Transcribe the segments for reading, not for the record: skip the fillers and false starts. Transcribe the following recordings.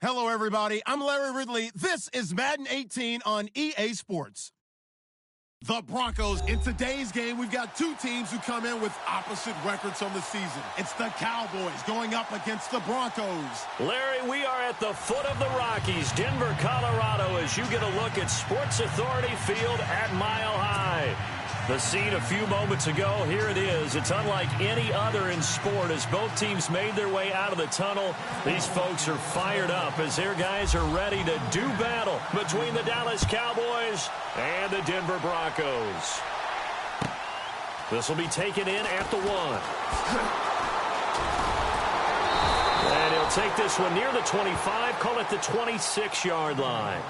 Hello, everybody. I'm Larry Ridley. This is Madden 18 on EA Sports. The Broncos. In today's game, we've got two teams who come in with opposite records on the season. It's the Cowboys going up against the Broncos. Larry, we are at the foot of the Rockies, Denver, Colorado, as you get a look at Sports Authority Field at Mile High. The scene a few moments ago, here it is. It's unlike any other in sport as both teams made their way out of the tunnel. These folks are fired up as their guys are ready to do battle between the Dallas Cowboys and the Denver Broncos. This will be taken in at the 1. And he'll take this one near the 25, call it the 26-yard line.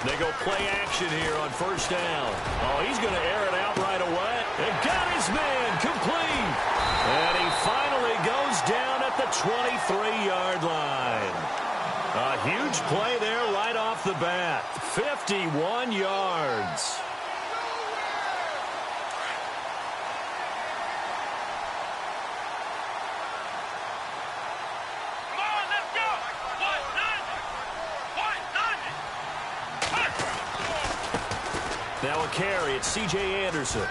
They go play action here on first down. Oh, he's going to air it out right away. And got his man complete. And he finally goes down at the 23-yard line. A huge play there right off the bat. 51 yards. Now a carry, it's C.J. Anderson.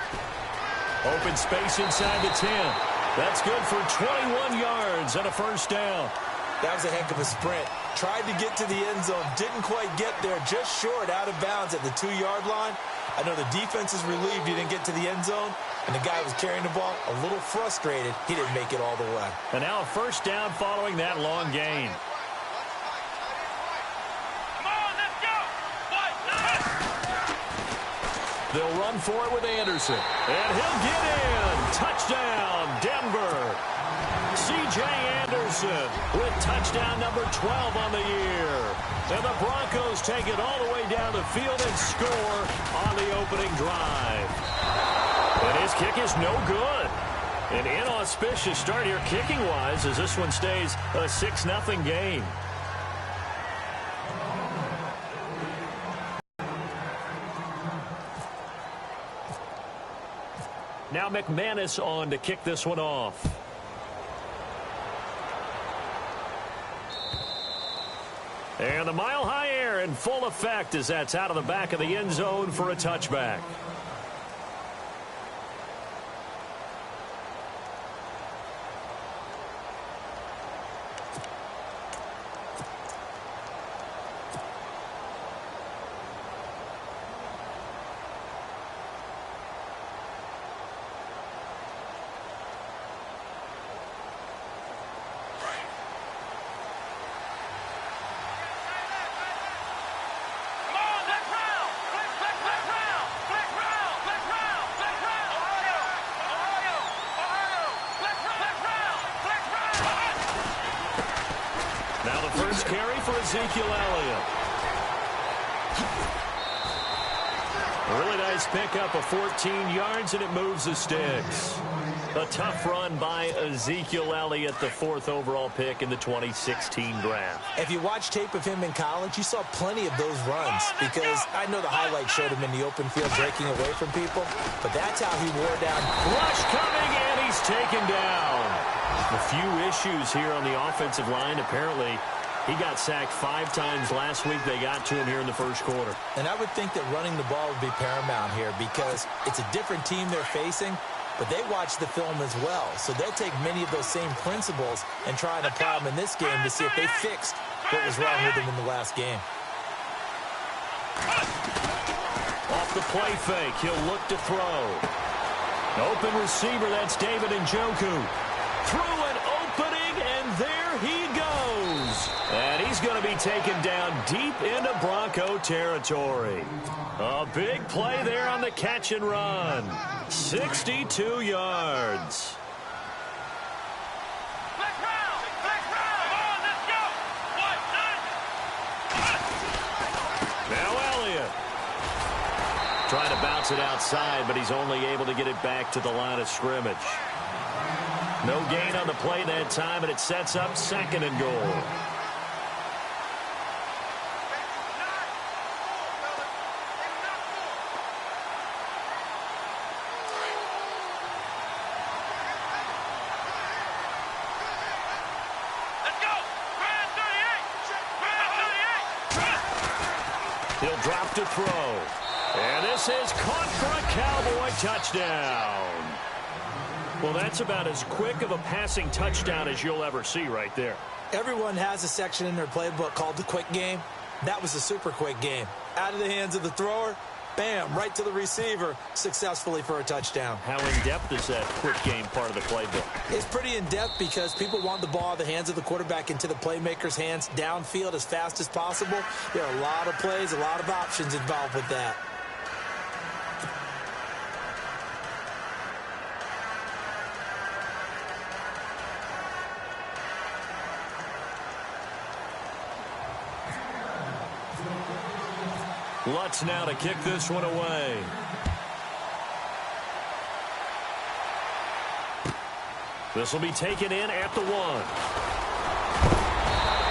Open space inside the 10. That's good for 21 yards and a first down. That was a heck of a sprint. Tried to get to the end zone, didn't quite get there, just short out of bounds at the 2-yard line. I know the defense is relieved he didn't get to the end zone, and the guy who was carrying the ball a little frustrated. He didn't make it all the way. And now a first down following that long gain. They'll run for it with Anderson. And he'll get in. Touchdown, Denver. C.J. Anderson with touchdown number 12 on the year. And the Broncos take it all the way down the field and score on the opening drive. And his kick is no good. An inauspicious start here kicking-wise as this one stays a 6-0 game. Now McManus on to kick this one off. And the mile-high air in full effect as that's out of the back of the end zone for a touchback. Now the first carry for Ezekiel Elliott. A really nice pickup of 14 yards, and it moves the sticks. A tough run by Ezekiel Elliott, the 4th overall pick in the 2016 draft. If you watch tape of him in college, you saw plenty of those runs because I know the highlights showed him in the open field breaking away from people, but that's how he wore down. Rush coming, and he's taken down. A few issues here on the offensive line. Apparently, he got sacked 5 times last week. They got to him here in the first quarter. And I would think that running the ball would be paramount here because it's a different team they're facing, but they watch the film as well. So they'll take many of those same principles and try and apply them in this game to see if they fixed what was wrong with them in the last game. Off the play fake, he'll look to throw. Open receiver, that's David Njoku. Through an opening, and there he goes. And he's going to be taken down deep into Bronco territory. A big play there on the catch and run. 62 yards. Trying to bounce it outside, but he's only able to get it back to the line of scrimmage. No gain on the play that time, and it sets up 2nd and goal. He'll drop to throw. And this is caught for a Cowboy touchdown. Well, that's about as quick of a passing touchdown as you'll ever see right there. Everyone has a section in their playbook called the quick game. That was a super quick game. Out of the hands of the thrower, bam, right to the receiver, successfully for a touchdown. How in-depth is that quick game part of the playbook? It's pretty in-depth because people want the ball out of the hands of the quarterback into the playmaker's hands downfield as fast as possible. There are a lot of plays, a lot of options involved with that. Lutz now to kick this one away. This will be taken in at the 1.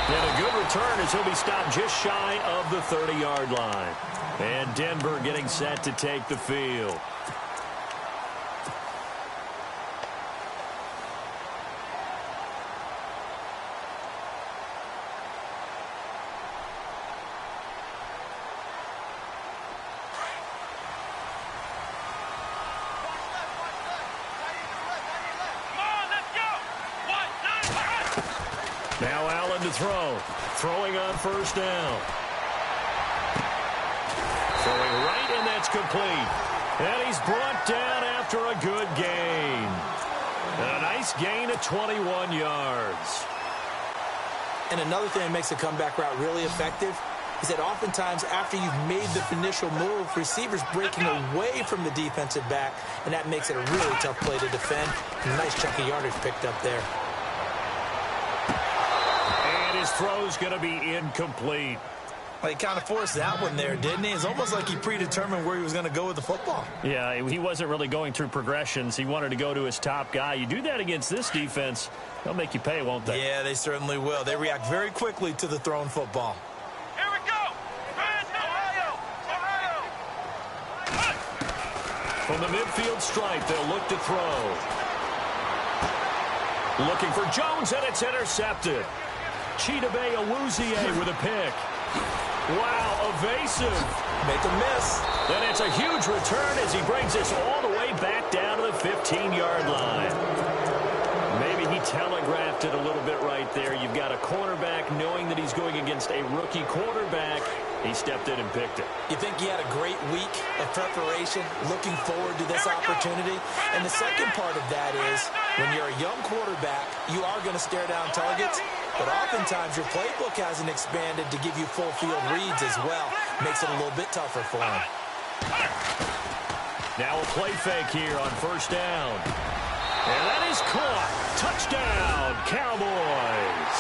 And a good return as he'll be stopped just shy of the 30-yard line. And Denver getting set to take the field. Now Allen to throw. Throwing on 1st down. Throwing right, and that's complete. And he's brought down after a good gain. And a nice gain of 21 yards. And another thing that makes a comeback route really effective is that oftentimes after you've made the initial move, receivers breaking away from the defensive back, and that makes it a really tough play to defend. A nice chunk of yardage picked up there. His throw's going to be incomplete. Well, he kind of forced that one there, didn't he? It's almost like he predetermined where he was going to go with the football. Yeah, he wasn't really going through progressions. He wanted to go to his top guy. You do that against this defense, they'll make you pay, won't they? Yeah, they certainly will. They react very quickly to the thrown football. Here we go. From the midfield stripe, they'll look to throw. Looking for Jones, and it's intercepted. Chidobe Awuzie with a pick. Wow, evasive. Make a miss. Then it's a huge return as he brings us all the way back down to the 15-yard line. Maybe he telegraphed it a little bit right there. You've got a cornerback knowing that he's going against a rookie quarterback. He stepped in and picked it. You think he had a great week of preparation, looking forward to this opportunity? And the second part of that is, when you're a young quarterback, you are going to stare down targets, but oftentimes your playbook hasn't expanded to give you full field reads as well. Makes it a little bit tougher for him. Now a play fake here on 1st down. And that is caught. Touchdown, Cowboys.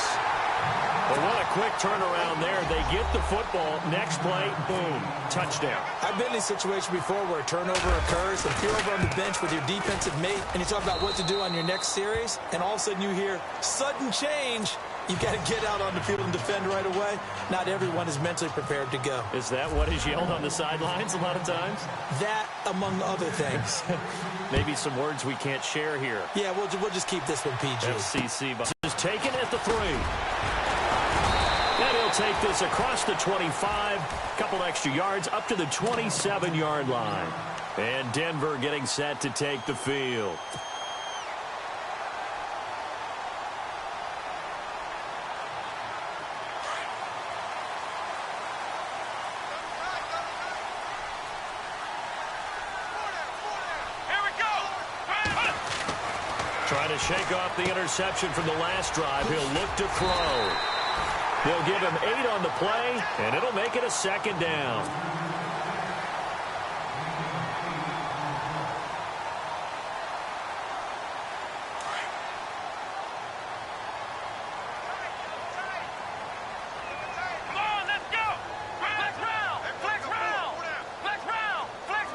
But what a quick turnaround there. They get the football. Next play, boom, touchdown. I've been in a situation before where a turnover occurs, and if you're over on the bench with your defensive mate, and you talk about what to do on your next series, and all of a sudden you hear sudden change, you've got to get out on the field and defend right away. Not everyone is mentally prepared to go. Is that what is yelled on the sidelines a lot of times? That, among other things. Maybe some words we can't share here. Yeah, we'll just keep this one PG. FCC is taken at the 3. And he'll take this across the 25, couple extra yards up to the 27-yard line. And Denver getting set to take the field. Trying to shake off the interception from the last drive. He'll look to throw. They'll give him 8 on the play, and it'll make it a 2nd down. Come on, let's go. Flex round. Flex round. Flex round. Flex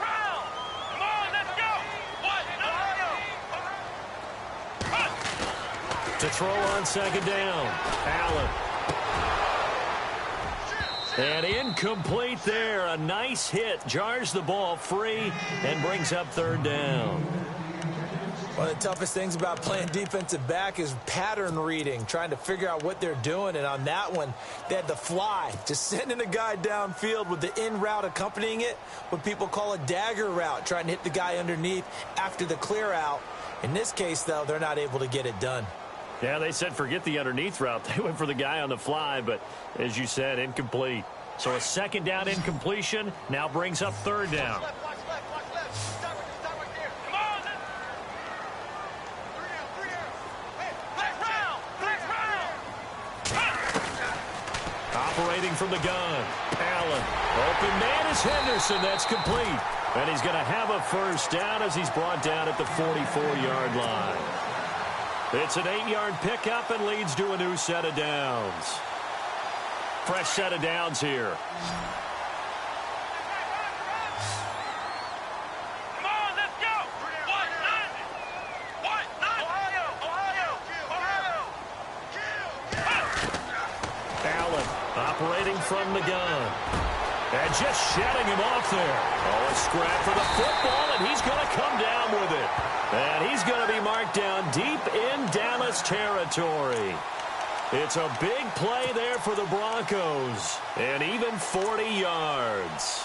To throw on second down. Allen. And incomplete there. A nice hit. Jars the ball free and brings up third down. One of the toughest things about playing defensive back is pattern reading, trying to figure out what they're doing. And on that one, they had the fly, just sending a guy downfield with the in route accompanying it, what people call a dagger route, trying to hit the guy underneath after the clear out. In this case, though, they're not able to get it done. Yeah, they said forget the underneath route. They went for the guy on the fly, but as you said, incomplete. So a second down incompletion now brings up third down. Operating from the gun. Allen. Open man is Henderson. That's complete. And he's going to have a first down as he's brought down at the 44-yard line. It's an 8-yard pickup and leads to a new set of downs. Fresh set of downs here. Come on, let's go. Allen operating from the gun. And just shedding him off there. Oh, a scrap for the football, and he's going to come down with it. And he's going to be marked down deep in Dallas territory. It's a big play there for the Broncos. And even 40 yards.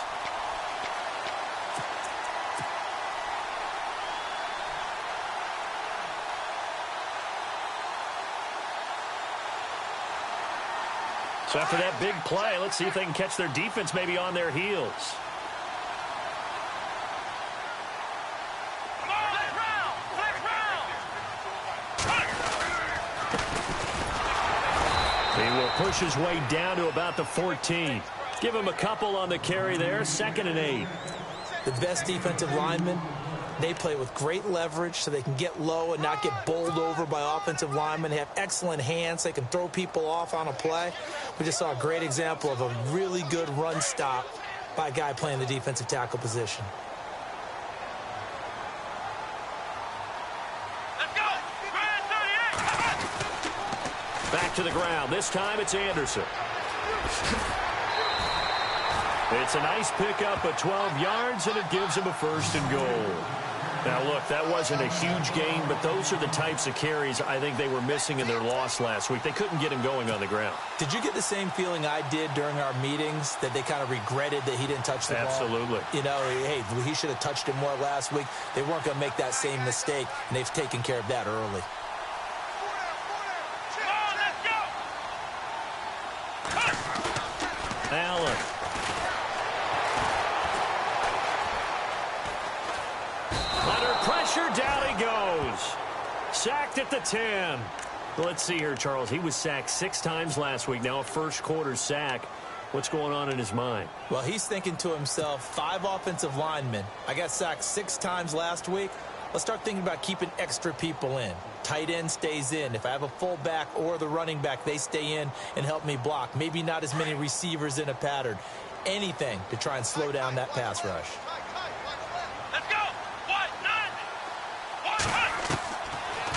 So after that big play, let's see if they can catch their defense maybe on their heels. He will push his way down to about the 14. Give him a couple on the carry there. 2nd and 8. The best defensive linemen, they play with great leverage so they can get low and not get bowled over by offensive linemen. They have excellent hands. They can throw people off on a play. We just saw a great example of a really good run stop by a guy playing the defensive tackle position. Let's go. Back to the ground. This time it's Anderson. It's a nice pickup of 12 yards, and it gives him a 1st and goal. Now, look, that wasn't a huge gain, but those are the types of carries I think they were missing in their loss last week. They couldn't get him going on the ground. Did you get the same feeling I did during our meetings, that they kind of regretted that he didn't touch the ball? Absolutely. You know, hey, he should have touched it more last week. They weren't going to make that same mistake, and they've taken care of that early. Allen. Under pressure, down he goes. Sacked at the 10. Let's see here, Charles. He was sacked 6 times last week. Now a first-quarter sack. What's going on in his mind? Well, he's thinking to himself, 5 offensive linemen. I got sacked 6 times last week. Let's start thinking about keeping extra people in. Tight end stays in. If I have a fullback or the running back, they stay in and help me block. Maybe not as many receivers in a pattern. Anything to try and slow down that pass rush. Let's go.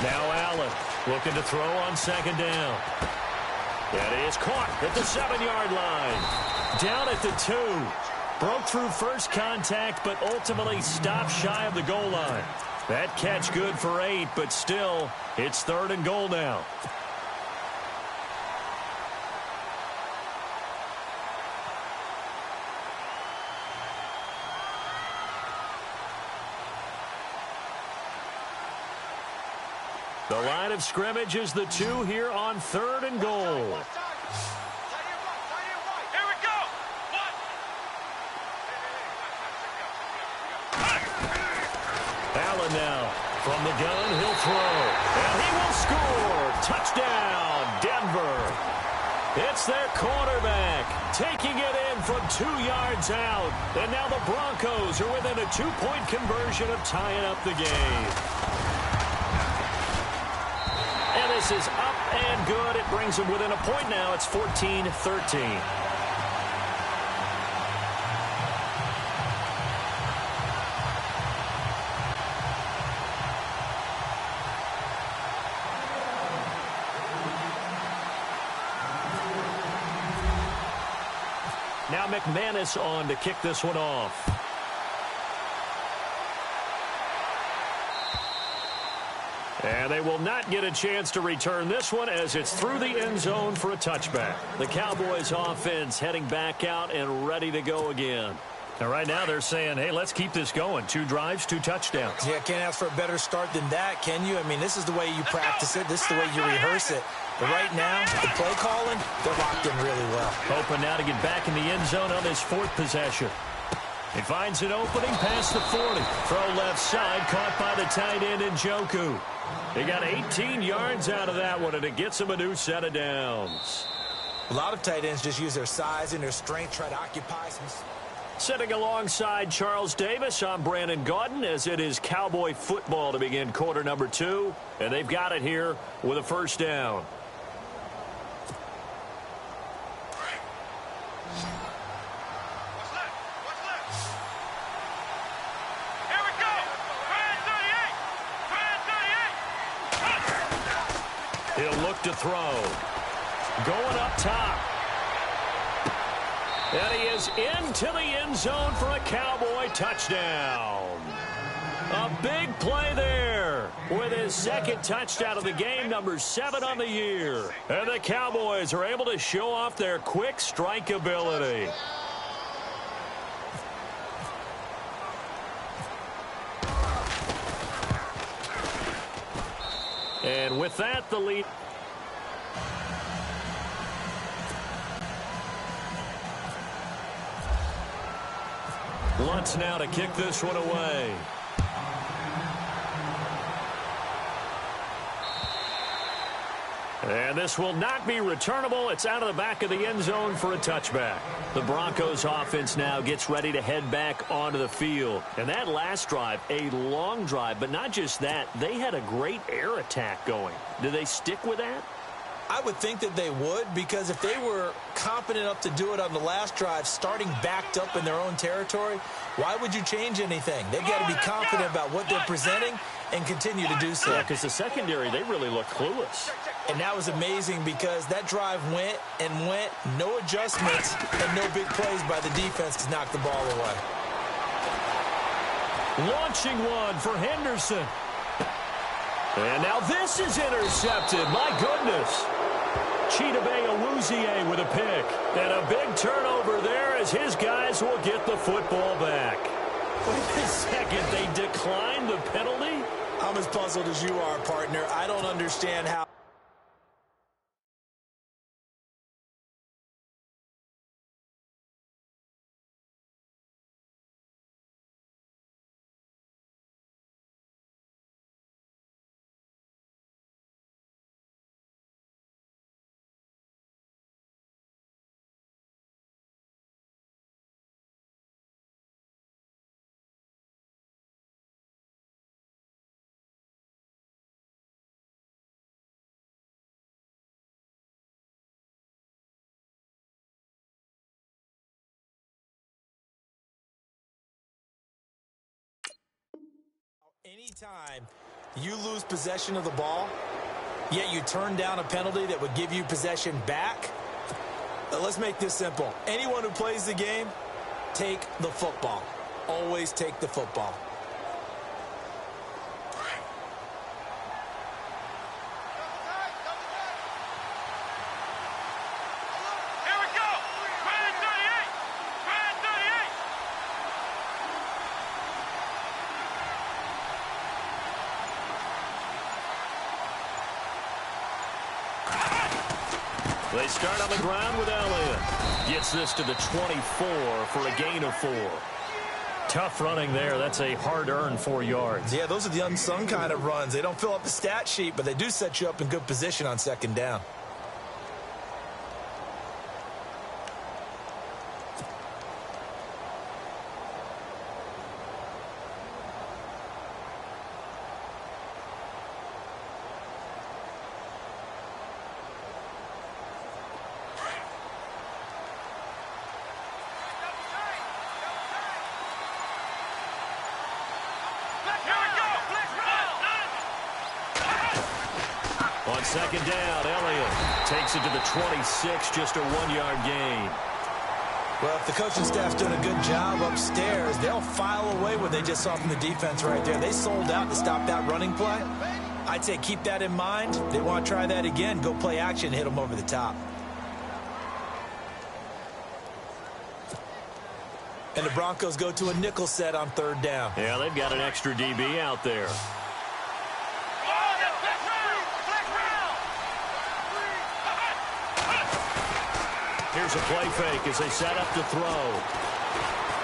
Now Allen looking to throw on 2nd down. That is caught at the 7-yard line. Down at the 2. Broke through first contact, but ultimately stopped shy of the goal line. That catch good for 8, but still, it's 3rd and goal now. The line of scrimmage is the 2 here on 3rd and goal. Allen now from the gun, he'll throw, and he will score. Touchdown, Denver. It's their quarterback taking it in from 2 yards out, and now the Broncos are within a 2-point conversion of tying up the game. And this is up and good. It brings them within a point now. It's 14-13. now McManus on to kick this one off. And they will not get a chance to return this one as it's through the end zone for a touchback. The Cowboys offense heading back out and ready to go again. Now, right now they're saying, hey, let's keep this going. 2 drives, 2 touchdowns. Yeah, can't ask for a better start than that, can you? I mean, this is the way you practice it. This is the way you rehearse it. But right now, the play calling, they're locked in really well. Hoping now to get back in the end zone on this 4th possession. He finds an opening past the 40. Throw left side, caught by the tight end Njoku. He got 18 yards out of that one, and it gets him a new set of downs. A lot of tight ends just use their size and their strength, try to occupy some... Sitting alongside Charles Davis, I'm Brandon Gaudin, as it is Cowboy football to begin quarter number 2. And they've got it here with a first down. He'll look to throw. Going up top. And he is into the end zone for a Cowboy touchdown. A big play there with his 2nd touchdown of the game, number 7 on the year. And the Cowboys are able to show off their quick strike ability. And with that, the lead. Luntz now to kick this one away. And this will not be returnable. It's out of the back of the end zone for a touchback. The Broncos offense now gets ready to head back onto the field. And that last drive, a long drive, but not just that. They had a great air attack going. Do they stick with that? I would think that they would, because if they were competent enough to do it on the last drive, starting backed up in their own territory, why would you change anything? They've got to be confident about what they're presenting and continue to do so. Yeah, because the secondary, they really look clueless. And that was amazing because that drive went and went, no adjustments, and no big plays by the defense to knock the ball away. Launching one for Henderson. And now this is intercepted. My goodness. Chidobe Awuzie with a pick. And a big turnover there as his guys will get the football back. Wait a second. They declined the penalty? I'm as puzzled as you are, partner. I don't understand how. Anytime you lose possession of the ball, yet you turn down a penalty that would give you possession back, let's make this simple. Anyone who plays the game, take the football. Always take the football. They start on the ground with Elliott. Gets this to the 24 for a gain of 4. Tough running there. That's a hard-earned 4 yards. Yeah, those are the unsung kind of runs. They don't fill up the stat sheet, but they do set you up in good position on 2nd down. On 2nd down, Elliott takes it to the 26, just a 1-yard gain. Well, if the coaching staff's doing a good job upstairs, they'll file away what they just saw from the defense right there. They sold out to stop that running play. I'd say keep that in mind. They want to try that again. Go play action, hit them over the top. And the Broncos go to a nickel set on 3rd down. Yeah, they've got an extra DB out there. Here's a play fake as they set up to throw.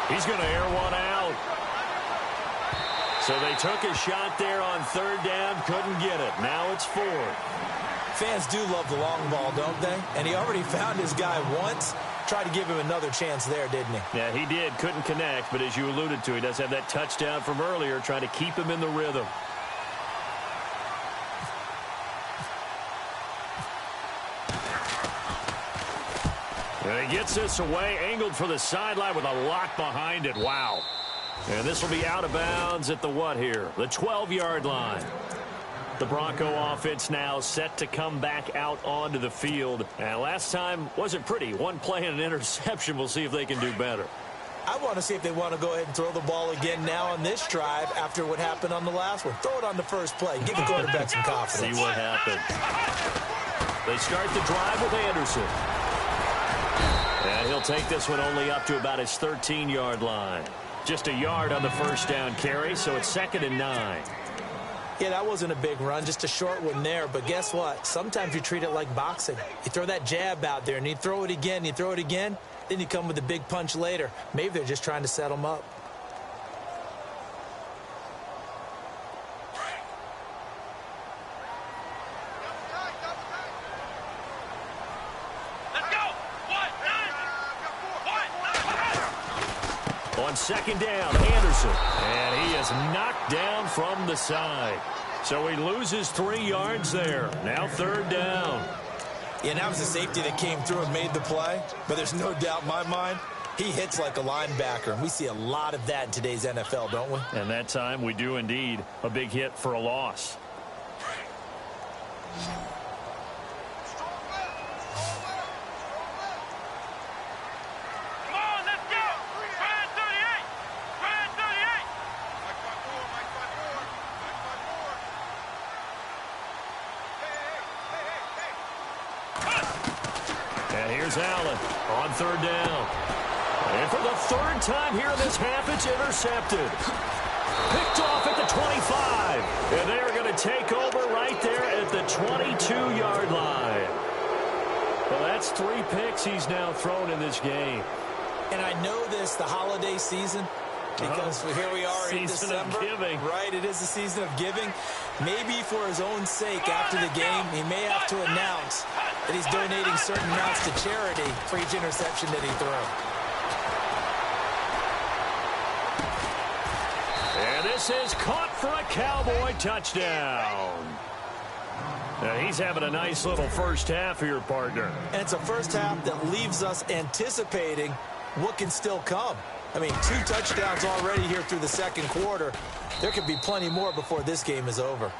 He's going to air one out. So they took a shot there on 3rd down, couldn't get it. Now it's 4th. Fans do love the long ball, don't they? And he already found his guy once. Tried to give him another chance there, didn't he? Yeah, he did. Couldn't connect, but as you alluded to, he does have that touchdown from earlier, trying to keep him in the rhythm. And he gets this away, angled for the sideline with a lot behind it. Wow. And this will be out of bounds at the what here? The 12-yard line. The Bronco offense now set to come back out onto the field. And last time wasn't pretty. One play and an interception. We'll see if they can do better. I want to see if they want to go ahead and throw the ball again now on this drive after what happened on the last one. Throw it on the first play. Give the quarterback some confidence. See what happens. They start the drive with Anderson. And he'll take this one only up to about his 13-yard line. Just a yard on the first down carry, so it's 2nd and 9. Yeah, that wasn't a big run, just a short one there. But guess what? Sometimes you treat it like boxing. You throw that jab out there, and you throw it again, you throw it again, then you come with a big punch later. Maybe they're just trying to set them up. On 2nd down, Anderson. And he is knocked down from the side. So he loses 3 yards there. Now 3rd down. Yeah, that was the safety that came through and made the play. But there's no doubt in my mind, he hits like a linebacker. And we see a lot of that in today's NFL, don't we? And that time we do indeed. A big hit for a loss. Allen on 3rd down. And for the 3rd time here in this half, it's intercepted. Picked off at the 25. And they are going to take over right there at the 22-yard line. Well, that's 3 picks he's now thrown in this game. And I know this, the holiday season, because here we are in December. Right, it is the season of giving. Maybe for his own sake after the game, he may have to announce that he's donating certain amounts to charity for each interception that he threw. And this is caught for a Cowboy touchdown. Now he's having a nice little first half here, partner. And it's a first half that leaves us anticipating what can still come. I mean, 2 touchdowns already here through the 2nd quarter. There could be plenty more before this game is over.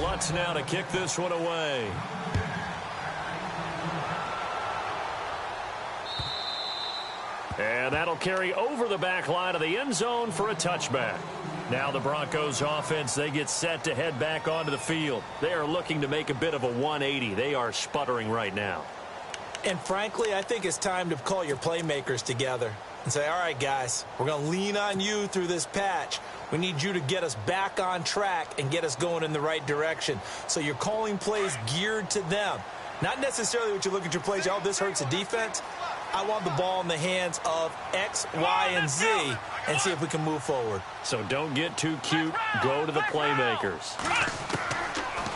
Lutz now to kick this one away. And that'll carry over the back line of the end zone for a touchback. Now the Broncos offense, they get set to head back onto the field. They are looking to make a bit of a 180. They are sputtering right now. And frankly, I think it's time to call your playmakers together and say, all right, guys, we're going to lean on you through this patch. We need you to get us back on track and get us going in the right direction. So you're calling plays geared to them. Not necessarily what you look at your plays, oh, this hurts the defense. I want the ball in the hands of X, Y, and Z and see if we can move forward. So don't get too cute. Go to the playmakers.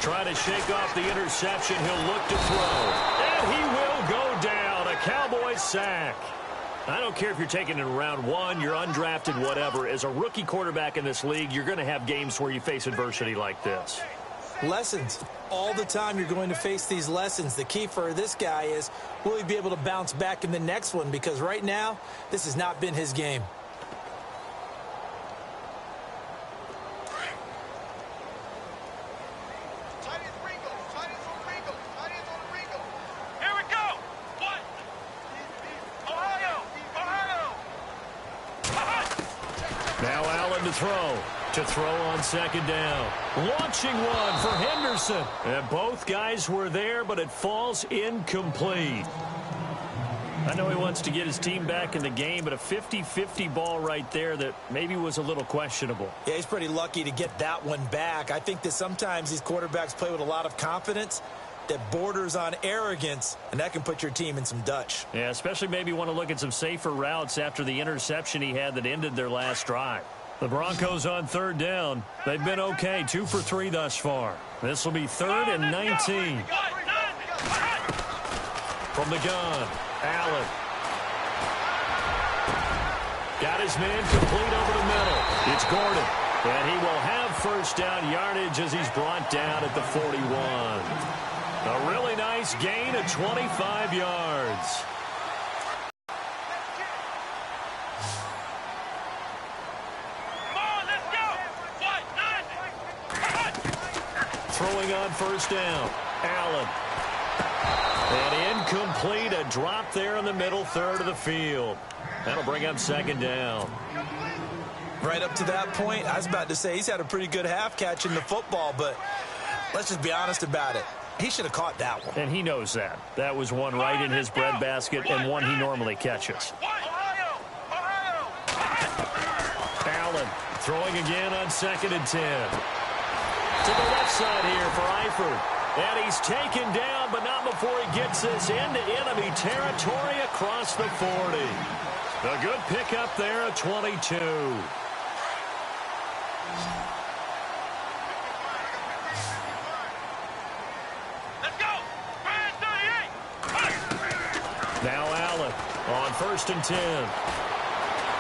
Try to shake off the interception. He'll look to throw. And he will go down. A Cowboy sack. I don't care if you're taking it in round 1, you're undrafted, whatever. As a rookie quarterback in this league, you're going to have games where you face adversity like this. Lessons. All the time you're going to face these lessons. The key for this guy is, will he be able to bounce back in the next one? Because right now, this has not been his game. Here we go. What? Ohio. Now Allen to throw. To throw on second down. Launching one for Henderson. And both guys were there, but it falls incomplete. I know he wants to get his team back in the game, but a 50-50 ball right there that maybe was a little questionable. Yeah, he's pretty lucky to get that one back. I think that sometimes these quarterbacks play with a lot of confidence that borders on arrogance, and that can put your team in some Dutch. Yeah, especially maybe want to look at some safer routes after the interception he had that ended their last drive. The Broncos on third down. They've been okay, 2 for 3 thus far. This will be 3rd and 19. From the gun, Allen. Got his man complete over the middle. It's Gordon. And he will have first down yardage as he's brought down at the 41. A really nice gain of 25 yards. Throwing on first down, Allen. And incomplete, a drop there in the middle third of the field. That'll bring up second down. Right up to that point, I was about to say he's had a pretty good half catching the football, but let's just be honest about it. He should have caught that one. And he knows that. That was one right in his breadbasket and one he normally catches. Allen throwing again on 2nd and 10. To the left side here for Eifert. And he's taken down, but not before he gets this into enemy territory across the 40. A good pickup there at 22. Let's go. Now Allen on 1st and 10.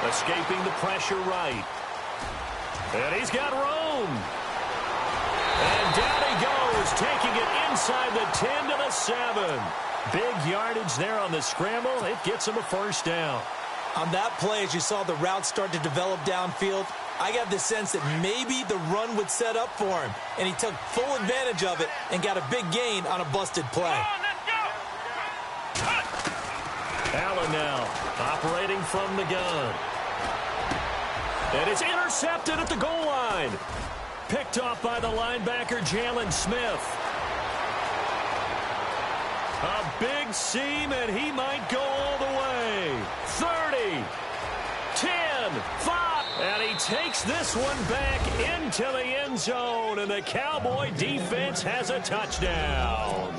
Escaping the pressure right. And he's got room. And down he goes, taking it inside the 10 to the 7. Big yardage there on the scramble. It gets him a first down. On that play, as you saw the route start to develop downfield, I got the sense that maybe the run would set up for him. And he took full advantage of it and got a big gain on a busted play. Allen now operating from the gun. And it's intercepted at the goal line. Picked off by the linebacker, Jalen Smith. A big seam, and he might go all the way. 30, 10, 5. And he takes this one back into the end zone, and the Cowboy defense has a touchdown.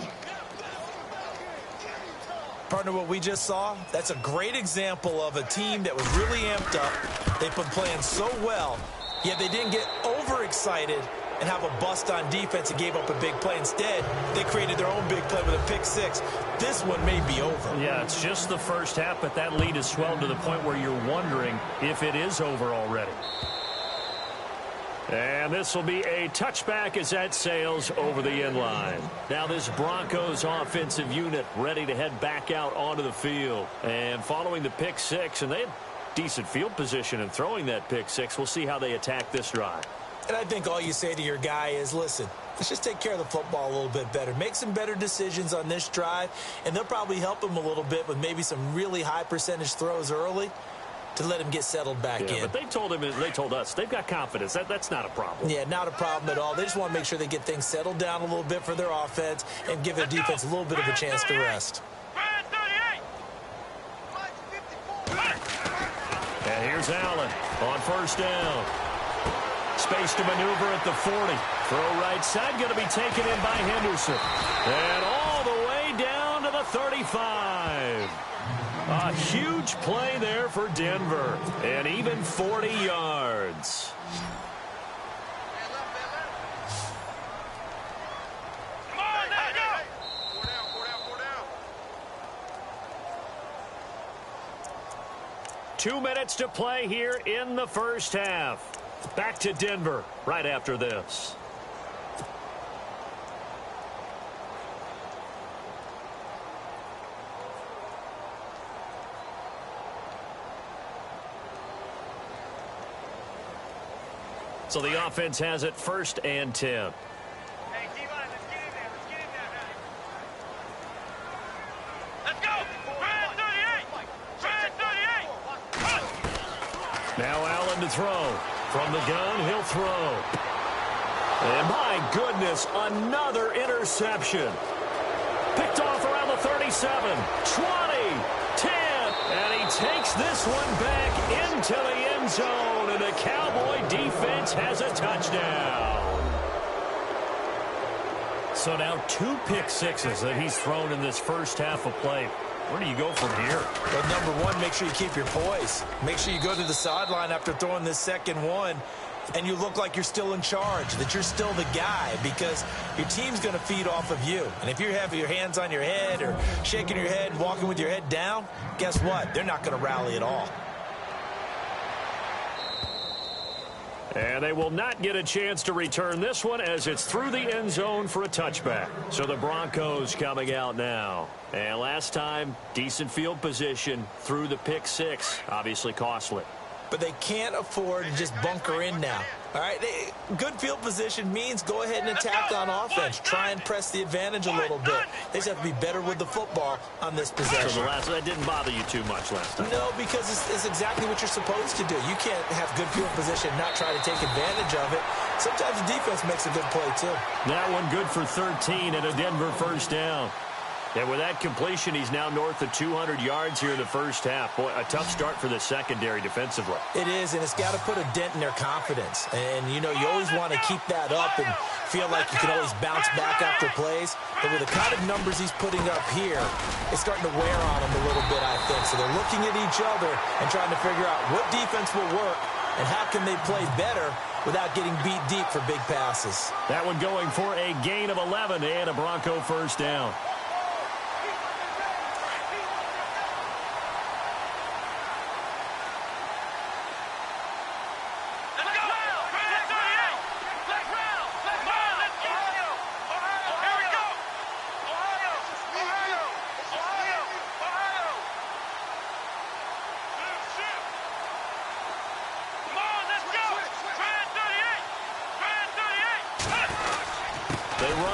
Partner, what we just saw, that's a great example of a team that was really amped up. They've been playing so well, yet they didn't get overexcited and have a bust on defense and gave up a big play. Instead, they created their own big play with a pick six. This one may be over. Yeah, it's just the first half, but that lead has swelled to the point where you're wondering if it is over already. And this will be a touchback as that sails over the end line. Now this Broncos offensive unit ready to head back out onto the field. And following the pick six, and they had decent field position in throwing that pick six. We'll see how they attack this drive. And I think all you say to your guy is, listen, let's just take care of the football a little bit better. Make some better decisions on this drive, and they'll probably help him a little bit with maybe some really high percentage throws early to let him get settled back in. But they told us they've got confidence. That's not a problem. Yeah, not a problem at all. They just want to make sure they get things settled down a little bit for their offense and give their defense a little bit of a chance to rest. And here's Allen on first down. Space to maneuver at the 40. Throw right side, going to be taken in by Henderson. And all the way down to the 35. A huge play there for Denver. And even 40 yards. Come on, let's go. 4 down. 2 minutes to play here in the first half. Back to Denver right after this. So the offense has it 1st and 10. Hey, D-line, let's get in there. Let's get in there now. Let's go. Brand 38. Brand 38. Now Allen to throw. From the gun, he'll throw. And my goodness, another interception. Picked off around the 37, 20, 10, and he takes this one back into the end zone, and the Cowboy defense has a touchdown. So now 2 pick sixes that he's thrown in this first half of play. Where do you go from here? Well, number one, make sure you keep your poise. Make sure you go to the sideline after throwing this second one, and you look like you're still in charge, that you're still the guy, because your team's going to feed off of you. And if you have your hands on your head or shaking your head and walking with your head down, guess what? They're not going to rally at all. And they will not get a chance to return this one as it's through the end zone for a touchback. So the Broncos coming out now. And last time, decent field position through the pick six. Obviously costly. But they can't afford to just bunker in now. All right, good field position means go ahead and attack on offense. Try and press the advantage a little bit. They just have to be better with the football on this possession. So that didn't bother you too much last time. No, because it's exactly what you're supposed to do. You can't have good field position and not try to take advantage of it. Sometimes the defense makes a good play, too. That one good for 13 and a Denver first down. And with that completion, he's now north of 200 yards here in the first half. Boy, a tough start for the secondary defensively. It is, and it's got to put a dent in their confidence. And, you know, you always want to keep that up and feel like you can always bounce back after plays. But with the kind of numbers he's putting up here, it's starting to wear on them a little bit, I think. So they're looking at each other and trying to figure out what defense will work and how can they play better without getting beat deep for big passes. That one going for a gain of 11 and a Bronco first down.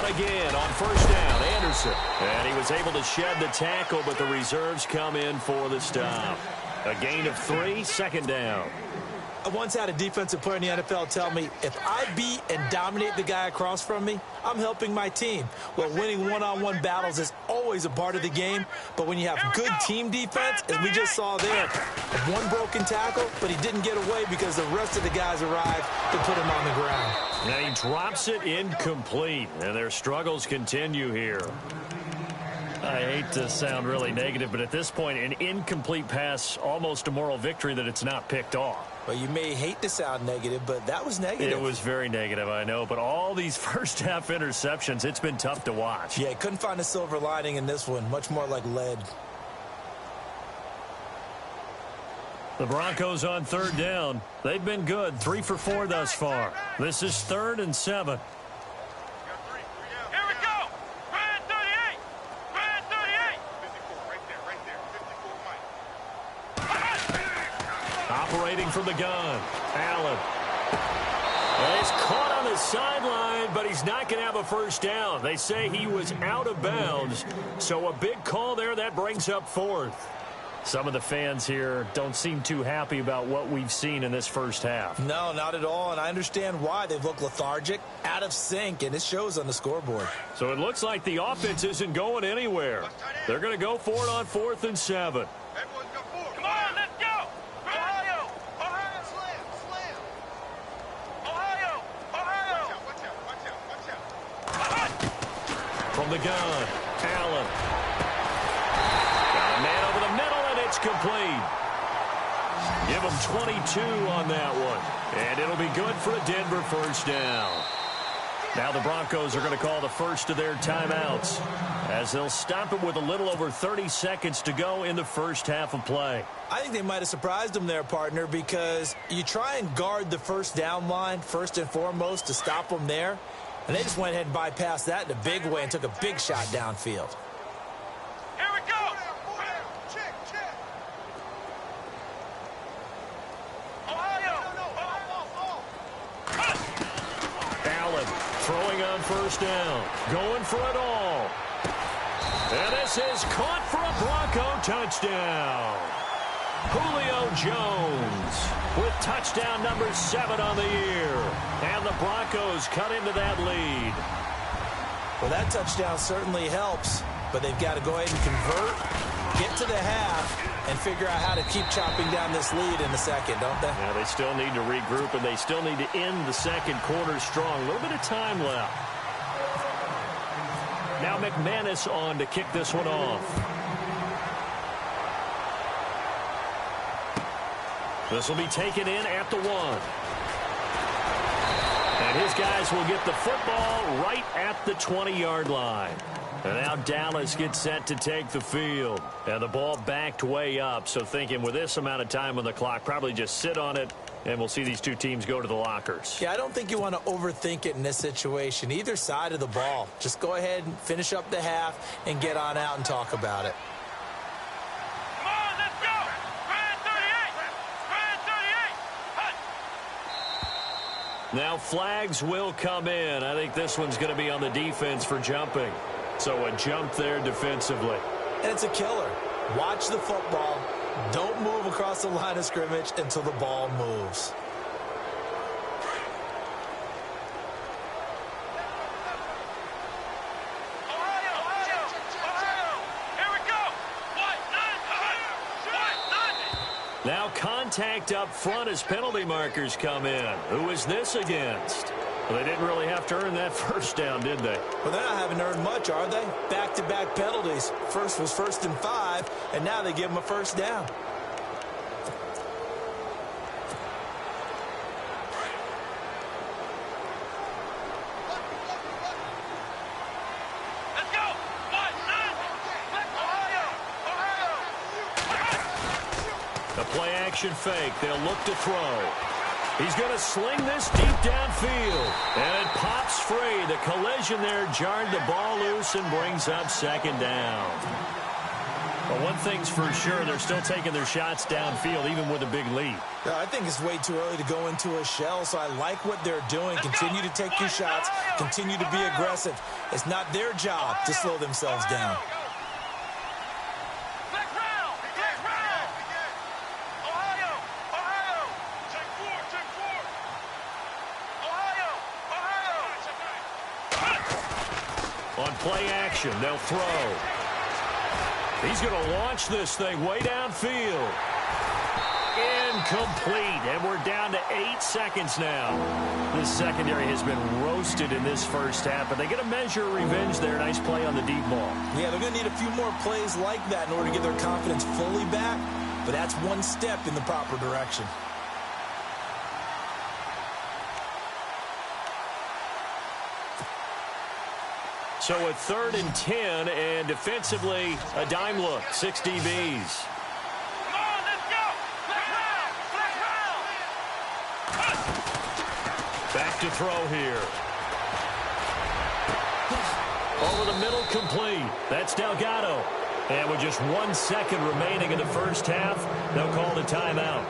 Again on first down, Anderson. And he was able to shed the tackle, but the reserves come in for the stop. A gain of 3, second down. I once had a defensive player in the NFL tell me, if I beat and dominate the guy across from me, I'm helping my team. Well, winning one-on-one battles is always a part of the game, but when you have good team defense, as we just saw there, one broken tackle, but he didn't get away because the rest of the guys arrived to put him on the ground. And he drops it incomplete, and their struggles continue here. I hate to sound really negative, but at this point, an incomplete pass, almost a moral victory that it's not picked off. Well, you may hate to sound negative, but that was negative. It was very negative, I know. But all these first-half interceptions, it's been tough to watch. Yeah, couldn't find a silver lining in this one. Much more like lead. The Broncos on third down. They've been good, 3 for 4 thus far. This is 3rd and 7. Operating from the gun, Allen. And he's caught on the sideline, but he's not going to have a first down. They say he was out of bounds, so a big call there. That brings up 4th. Some of the fans here don't seem too happy about what we've seen in this first half. No, not at all, and I understand why. They've looked lethargic, out of sync, and it shows on the scoreboard. So it looks like the offense isn't going anywhere. They're going to go for it on 4th and 7. Come on, let's go! Ohio! Ohio, slam! Ohio! Watch out! From the gun, Allen. Got a man over the middle, and it's complete. Give him 22 on that one. And it'll be good for a Denver first down. Now the Broncos are going to call the first of their timeouts as they'll stop it with a little over 30 seconds to go in the first half of play. I think they might have surprised them there, partner, because you try and guard the first down line first and foremost to stop them there, and they just went ahead and bypassed that in a big way and took a big shot downfield. Here we go! Ohio! on first down. Going for it all. And this is caught for a Bronco touchdown. Julio Jones with touchdown number 7 on the year. And the Broncos cut into that lead. Well, that touchdown certainly helps, but they've got to go ahead and convert, get to the half, and figure out how to keep chopping down this lead in the second, don't they? Yeah, they still need to regroup, and they still need to end the second quarter strong. A little bit of time left. Now McManus on to kick this one off. This will be taken in at the 1. And his guys will get the football right at the 20-yard line. And now Dallas gets set to take the field. And the ball backed way up. So thinking with this amount of time on the clock, probably just sit on it, and we'll see these two teams go to the lockers. Yeah, I don't think you want to overthink it in this situation. Either side of the ball. Just go ahead and finish up the half and get on out and talk about it. Come on, let's go. Ryan 38. Ryan 38. Hut. Now flags will come in. I think this one's going to be on the defense for jumping. So a jump there defensively. And it's a killer. Watch the football. Don't move across the line of scrimmage until the ball moves. Ohio. Here we go. What? Now contact up front as penalty markers come in. Who is this against? Well, they didn't really have to earn that first down, did they? Well, they're not having earned much, are they? Back-to-back penalties. First was 1st and 5, and now they give them a first down. Let's go. What? Ohio. The play action fake. They'll look to throw. He's going to sling this deep downfield. And it pops free. The collision there jarred the ball loose and brings up second down. But one thing's for sure, they're still taking their shots downfield, even with a big lead. I think it's way too early to go into a shell, so I like what they're doing. Continue to take your shots. Continue to be aggressive. It's not their job to slow themselves down. On play action, they'll throw. He's going to launch this thing way downfield. Incomplete, and we're down to 8 seconds now. This secondary has been roasted in this first half, but they get a measure of revenge there. Nice play on the deep ball. Yeah, they're going to need a few more plays like that in order to get their confidence fully back, but that's one step in the proper direction. So a 3rd and 10, and defensively, a dime look, 6 DBs. Come on, let's go. Back to throw here. Over the middle, complete. That's Delgado. And with just 1 second remaining in the first half, they'll call the timeout.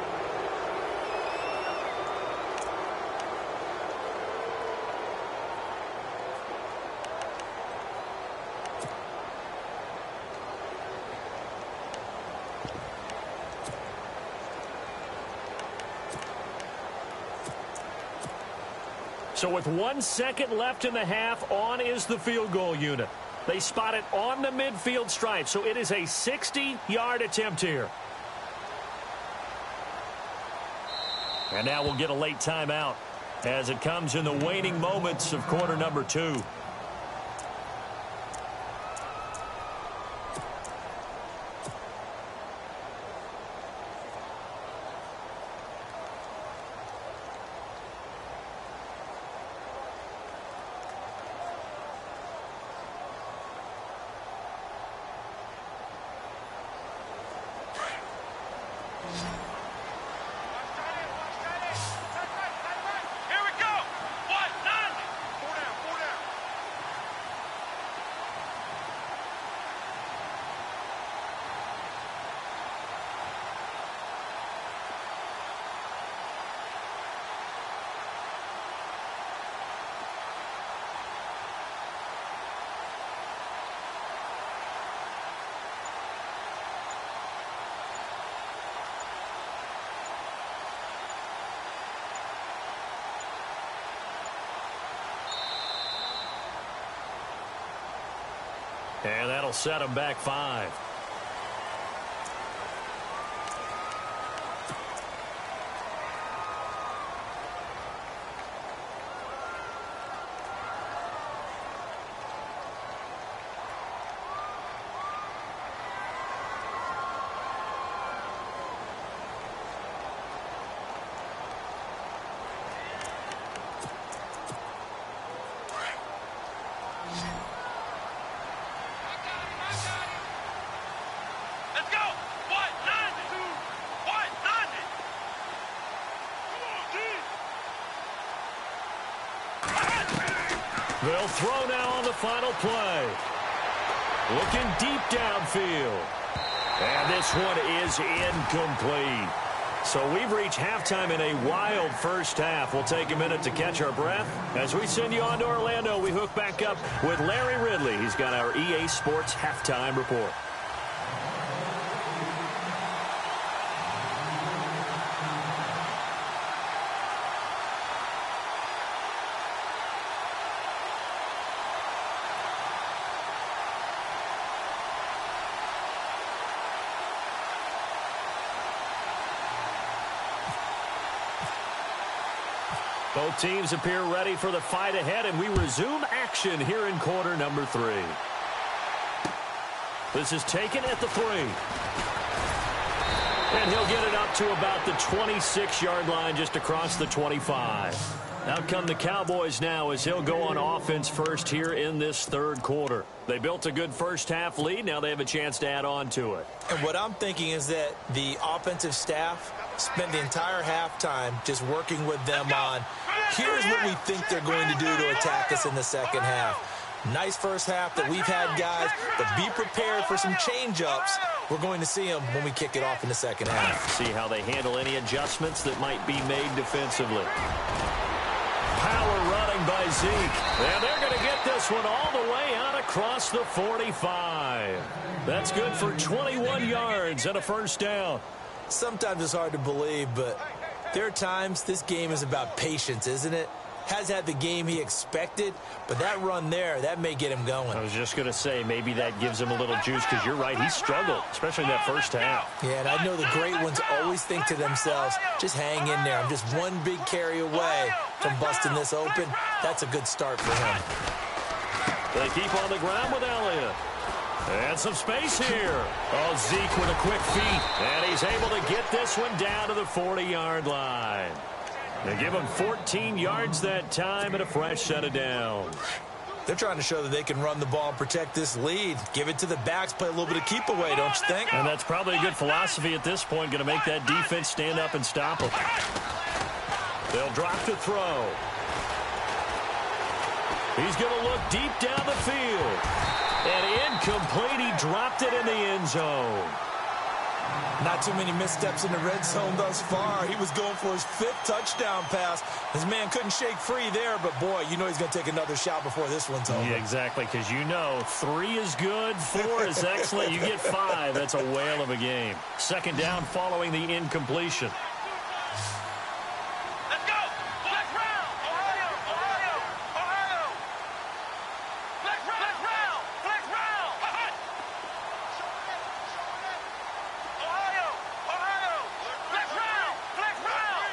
So with 1 second left in the half, on is the field goal unit. They spot it on the midfield stripe, so it is a 60-yard attempt here. And now we'll get a late timeout as it comes in the waning moments of quarter number 2. Here we go. What? 9. 4 down. And that'll set them back 5. Let's go. What? 90. What? 90. They'll throw now on the final play. Looking deep downfield. And this one is incomplete. So we've reached halftime in a wild first half. We'll take a minute to catch our breath. As we send you on to Orlando, we hook back up with Larry Ridley. He's got our EA Sports halftime report. Both teams appear ready for the fight ahead, and we resume action here in quarter number 3. This is taken at the 3. And he'll get it up to about the 26-yard line, just across the 25. Out come the Cowboys now as he'll go on offense first here in this third quarter. They built a good first-half lead. Now they have a chance to add on to it. And what I'm thinking is that the offensive staff spent the entire halftime just working with them on, here's what we think they're going to do to attack us in the second half. Nice first half that we've had, guys, but be prepared for some change-ups. We're going to see them when we kick it off in the second half. See how they handle any adjustments that might be made defensively. Power running by Zeke. And they're going to get this one all the way out across the 45. That's good for 21 yards and a first down. Sometimes it's hard to believe, but there are times this game is about patience, isn't it? Has had the game he expected, but that run there, that may get him going. I was just going to say, maybe that gives him a little juice, because you're right, he struggled, especially in that first half. Yeah, and I know the great ones always think to themselves, just hang in there. I'm just one big carry away from busting this open. That's a good start for him. They keep on the ground with Elliott. And some space here. Oh, Zeke with a quick feet. And he's able to get this one down to the 40-yard line. They give him 14 yards that time and a fresh set of downs. They're trying to show that they can run the ball and protect this lead. Give it to the backs, play a little bit of keep away, don't you think? And that's probably a good philosophy at this point, going to make that defense stand up and stop them. They'll drop to throw. He's going to look deep down the field. And incomplete, he dropped it in the end zone. Not too many missteps in the red zone thus far. He was going for his 5th touchdown pass. His man couldn't shake free there, but boy, you know he's going to take another shot before this one's over. Yeah, exactly, because you know 3 is good, 4 is excellent. You get 5, that's a whale of a game. Second down following the incompletion. Let's go. Flex round. Ohio. Ohio. Ohio. Flex round. Flex round. Ohio. Ohio. Flex round. Flex round.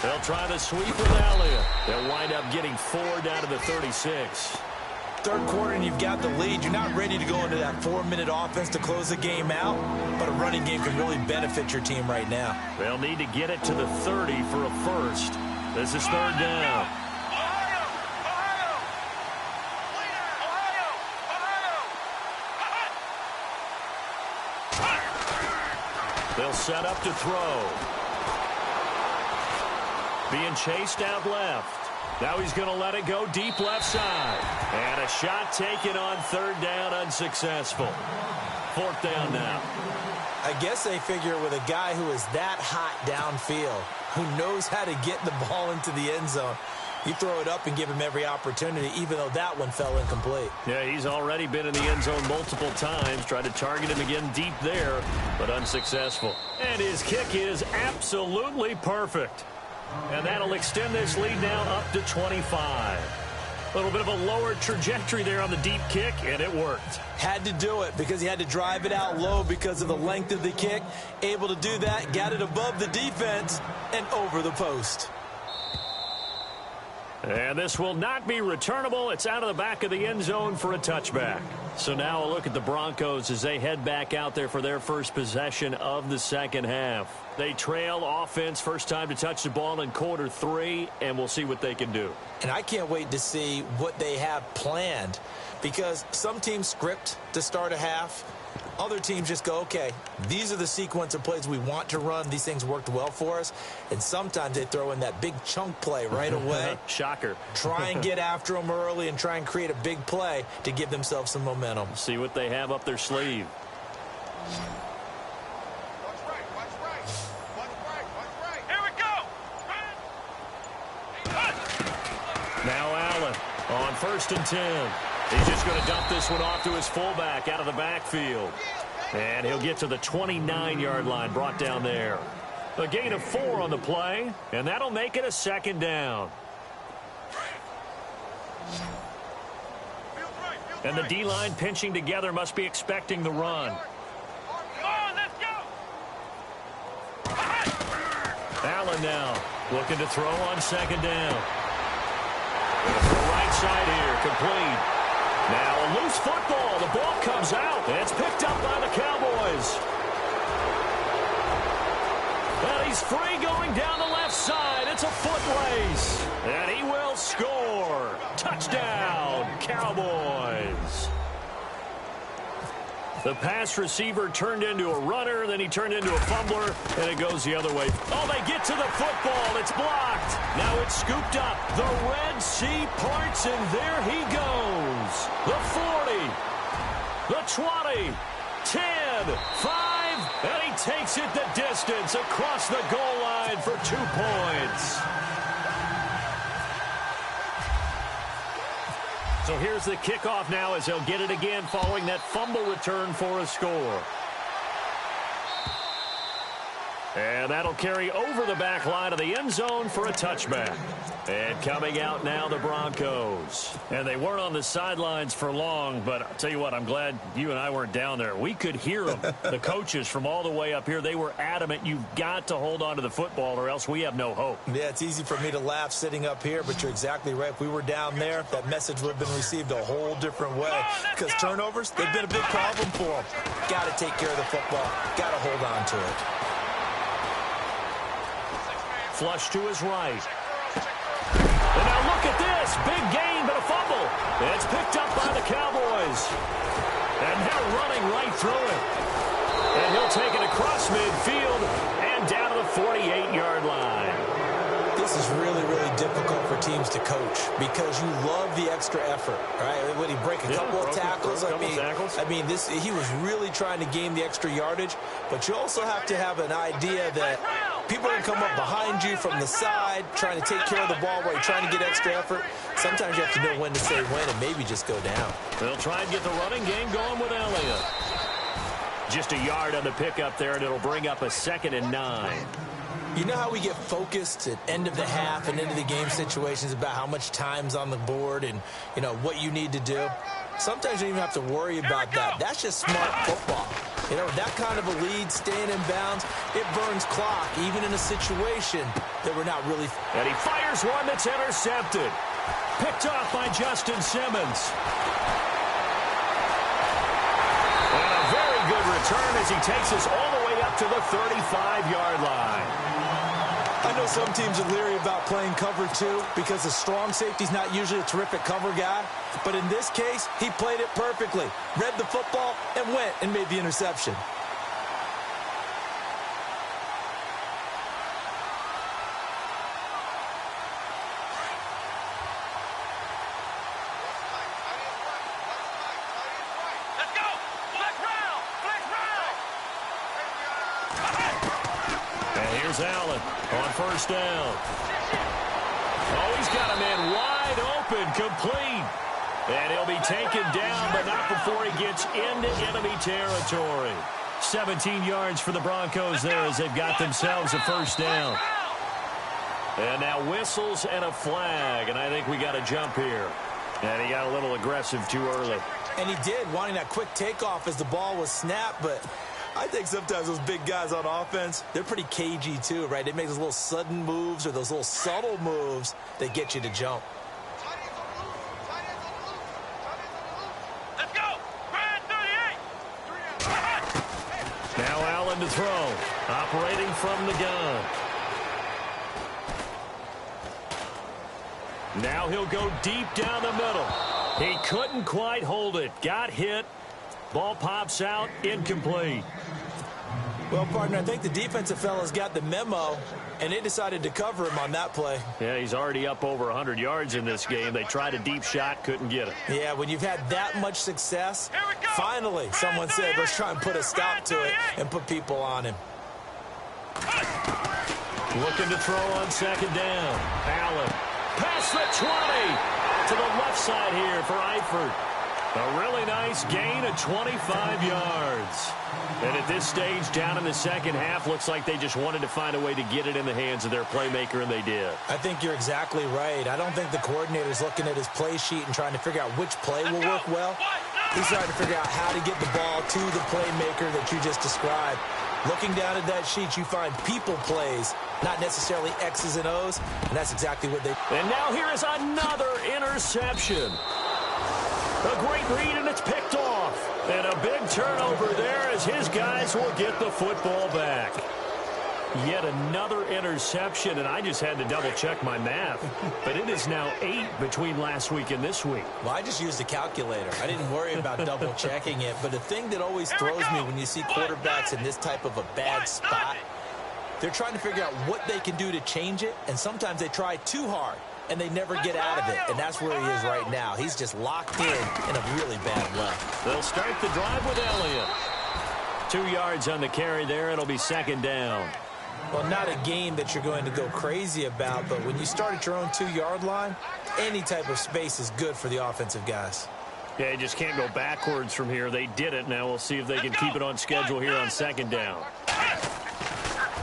They'll try to sweep with Elliott. They'll wind up getting 4 down to the 36. Third quarter and you've got the lead. You're not ready to go into that 4-minute offense to close the game out, but a running game can really benefit your team right now. They'll need to get it to the 30 for a first. This is third down. Ohio. Ohio. Ohio. Ohio. They'll set up to throw. Being chased out left. Now he's going to let it go deep left side. And a shot taken on third down, unsuccessful. Fourth down now. I guess they figure with a guy who is that hot downfield, who knows how to get the ball into the end zone, you throw it up and give him every opportunity, even though that one fell incomplete. Yeah, he's already been in the end zone multiple times. Tried to target him again deep there, but unsuccessful. And his kick is absolutely perfect. And that'll extend this lead now up to 25. A little bit of a lower trajectory there on the deep kick, and it worked. Had to do it because he had to drive it out low because of the length of the kick. Able to do that, got it above the defense and over the post. And this will not be returnable. It's out of the back of the end zone for a touchback. So now a look at the Broncos as they head back out there for their first possession of the second half. They trail offense first time to touch the ball in quarter 3, and we'll see what they can do. And I can't wait to see what they have planned because some teams script to start a half. Other teams just go, okay, these are the sequence of plays we want to run. These things worked well for us. And sometimes they throw in that big chunk play right away. Shocker. Try and get after them early and try and create a big play to give themselves some momentum. See what they have up their sleeve. Here we go. Now Allen on 1st and 10. He's just going to dump this one off to his fullback out of the backfield. And he'll get to the 29-yard line, brought down there. A gain of 4 on the play, and that'll make it a 2nd down. And the D-line pinching together must be expecting the run. Come on, let's go. Allen now looking to throw on 2nd down. To the right side here, complete. Now a loose football. The ball comes out. And it's picked up by the Cowboys. And he's free going down the left side. It's a foot race. And he will score. Touchdown, Cowboys. The pass receiver turned into a runner, then he turned into a fumbler, and it goes the other way. Oh, they get to the football. It's blocked. Now it's scooped up. The Red Sea parts, and there he goes. The 40, the 20, 10, 5, and he takes it the distance across the goal line for 2 points. So here's the kickoff now as they'll get it again following that fumble return for a score. And that'll carry over the back line of the end zone for a touchback. And coming out now, the Broncos. And they weren't on the sidelines for long, but I'll tell you what, I'm glad you and I weren't down there. We could hear them, the coaches from all the way up here. They were adamant, you've got to hold on to the football or else we have no hope. Yeah, it's easy for me to laugh sitting up here, but you're exactly right. If we were down there, that message would have been received a whole different way. Because turnovers, they've been a big problem for them. Got to take care of the football. Got to hold on to it. Flush to his right. And now look at this. Big gain, but a fumble. It's picked up by the Cowboys. And they're running right through it. And he'll take it across midfield and down to the 48-yard line. This is really, really difficult for teams to coach because you love the extra effort, right? When he break a couple of tackles, I mean, he was really trying to gain the extra yardage, but you also have to have an idea that people are going to come up behind you from the side, trying to take care of the ball while you're trying to get extra effort. Sometimes you have to know when to say when and maybe just go down. They'll try and get the running game going with Elliott. Just a yard on the pickup there, and it'll bring up a 2nd and 9. You know how we get focused at end of the half and into the game situations about how much time's on the board and, you know, what you need to do? Sometimes you don't even have to worry about that. That's just smart football. You know, that kind of a lead, staying in bounds, it burns clock, even in a situation that we're not really... And he fires one that's intercepted. Picked off by Justin Simmons. And a very good return as he takes us all the way up to the 35-yard line. I know some teams are leery about playing cover 2 because a strong safety's not usually a terrific cover guy. But in this case, he played it perfectly, read the football, and went and made the interception. Let's go. Flex round. Flex round. And here's Allen on 1st down. Oh, he's got a man wide open, complete. And he'll be taken down, but not before he gets into enemy territory. 17 yards for the Broncos there as they've got themselves a 1st down. And now whistles and a flag, and I think we got a jump here. And he got a little aggressive too early. And he did, wanting that quick takeoff as the ball was snapped, but I think sometimes those big guys on offense, they're pretty cagey too, right? They make those little sudden moves or those little subtle moves that get you to jump. Let's go. Brad 38. Now Allen to throw, operating from the gun. Now he'll go deep down the middle. He couldn't quite hold it. Got hit. Ball pops out. Incomplete. Well, partner, I think the defensive fellas got the memo, and they decided to cover him on that play. Yeah, he's already up over 100 yards in this game. They tried a deep shot, couldn't get it. Yeah, when you've had that much success, finally someone said, let's try and put a stop to it and put people on him. Looking to throw on second down. Allen. Past the 20 to the left side here for Eifert. A really nice gain of 25 yards. And at this stage, down in the second half, looks like they just wanted to find a way to get it in the hands of their playmaker, and they did. I think you're exactly right. I don't think the coordinator's looking at his play sheet and trying to figure out which play will work well. He's trying to figure out how to get the ball to the playmaker that you just described. Looking down at that sheet, you find people plays, not necessarily X's and O's, and that's exactly what they... And now here is another interception. A great read, and it's picked off. And a big turnover there as his guys will get the football back. Yet another interception, and I just had to double-check my math. But it is now 8 between last week and this week. Well, I just used a calculator. I didn't worry about double-checking it. But the thing that always throws me when you see quarterbacks in this type of a bad spot, they're trying to figure out what they can do to change it, and sometimes they try too hard, and they never get out of it. And that's where he is right now. He's just locked in a really bad way. They'll start the drive with Elliott. 2 yards on the carry there. It'll be second down. Well, not a game that you're going to go crazy about, but when you start at your own 2-yard line, any type of space is good for the offensive guys. Yeah, you just can't go backwards from here. They did it. Now we'll see if they can keep it on schedule here on second down.